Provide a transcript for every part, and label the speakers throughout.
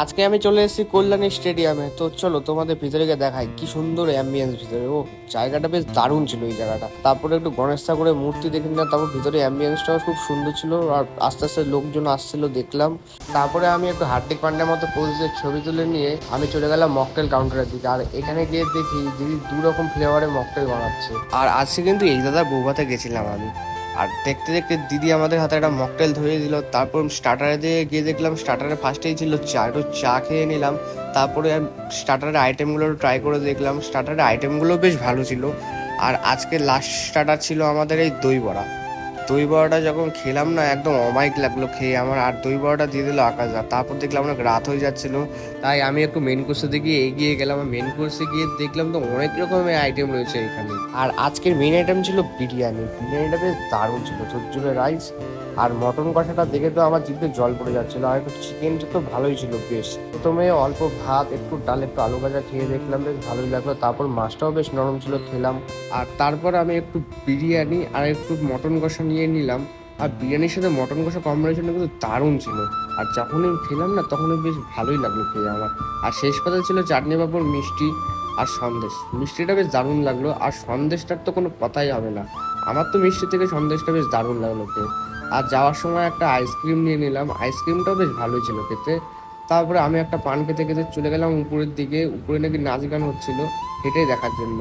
Speaker 1: আজকে আমি চলে এসেছি কল্যাণী স্টেডিয়ামে। তো চলো তোমাদের ভিতরে গিয়ে দেখাই কি সুন্দর অ্যাম্বিয়েন্স ভিতরে। ও জায়গাটা বেশ দারুণ ছিল এই জায়গাটা। তারপরে একটু গণেশ ঠাকুরের মূর্তি দেখে নিলাম, তারপর ভিতরে অ্যাম্বিয়েন্সটাও খুব সুন্দর ছিল। আর আস্তে আস্তে লোকজন আসছিল দেখলাম। তারপরে আমি একটু হার্দিক পান্ডের মতো পোজের ছবি তুলে নিয়ে আমি চলে গেলাম মকটেল কাউন্টারের দিকে। আর এখানে গিয়ে দেখি দিদি দু রকম ফ্লেভারের মকটেল বানাচ্ছে। আর আজকে কিন্তু এই দাদা বৌভাতে গেছিলাম আমি। আর দেখতে দেখতে দিদি আমাদের হাতে একটা মকটেল ধরিয়ে দিল। তারপর স্টার্টারে দিয়ে গিয়ে দেখলাম স্টার্টারে ফার্স্টেই ছিল চা, একটু চা খেয়ে নিলাম। তারপরে স্টার্টারের আইটেমগুলো ট্রাই করে দেখলাম, স্টার্টারের আইটেমগুলো বেশ ভালো ছিল। আর আজকে লাস্ট স্টার্টার ছিল আমাদের এই দই বড়া। দই বড়াটা যখন খেলাম না, একদম অমায়িক লাগলো খেয়ে আমার। আর দই বড়াটা দিয়ে দিল আকাশ। আর তারপর দেখলাম অনেক রাত হয়ে যাচ্ছিল, তাই আমি একটু মেন কোর্সের দিকে এগিয়ে গেলাম। মেন কোর্সে গিয়ে দেখলাম তো অনেক রকমের আইটেম রয়েছে এখানে। আর আজকের মেন আইটেম ছিল বিরিয়ানি। বিরিয়ানিটা বেশ দারুণ ছিল, ঝুরঝুরে রাইস আর মটন কষাটা দেখে তো আমার জিভে জল পড়ে যাচ্ছিল। আর একটু চিকেনটা তো ভালোই ছিল বেশ। প্রথমে অল্প ভাত, একটু ডাল, একটু আলু ভাজা খেয়ে দেখলাম, বেশ ভালোই লাগলো। তারপর মাছটাও বেশ নরম ছিল, খেলাম। আর তারপর আমি একটু বিরিয়ানি আর একটু মটন কষা নিয়ে নিলাম। আর বিরিয়ানির সাথে মটন কষা কম্বিনেশনটা কিন্তু দারুণ ছিল। আর যখনই খেলাম না তখনই বেশ ভালোই লাগলো খেয়ে আমার। আর শেষ পাতে ছিল চাটনি পাঁপড়, মিষ্টি আর সন্দেশ। মিষ্টিটা বেশ দারুণ লাগলো, আর সন্দেশটার তো কোনো কথাই হবে না। আমার তো মিষ্টি থেকে সন্দেশটা বেশ দারুণ লাগলো খেয়ে। আর যাওয়ার সময় একটা আইসক্রিম নিয়ে নিলাম, আইসক্রিমটাও বেশ ভালোই ছিল খেতে। তারপরে আমি একটা পান খেতে খেতে চলে গেলাম উপরের দিকে। উপরে নাকি নাচ গান হচ্ছিল, সেটাই দেখার জন্য।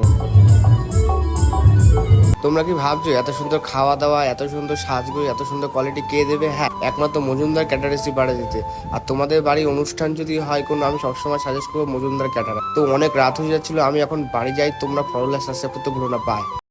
Speaker 1: তোমরা কি ভাবছো এত সুন্দর খাওয়া দাওয়া, এত সুন্দর সাজগোজ, এত সুন্দর কোয়ালিটি কে দেবে? হ্যাঁ, একমাত্র মজুমদার ক্যাটারার্সই পারে দিতে। আর তোমাদের বাড়ি অনুষ্ঠান যদি হয় কোনো, আমি সবসময় সাজেস্ট করবো মজুমদার ক্যাটারার। তো অনেক রাত হয়ে যাচ্ছিল, আমি এখন বাড়ি যাই। তোমরা ফলো সাবস্ক্রাইব করতে ভুলো না। বাই।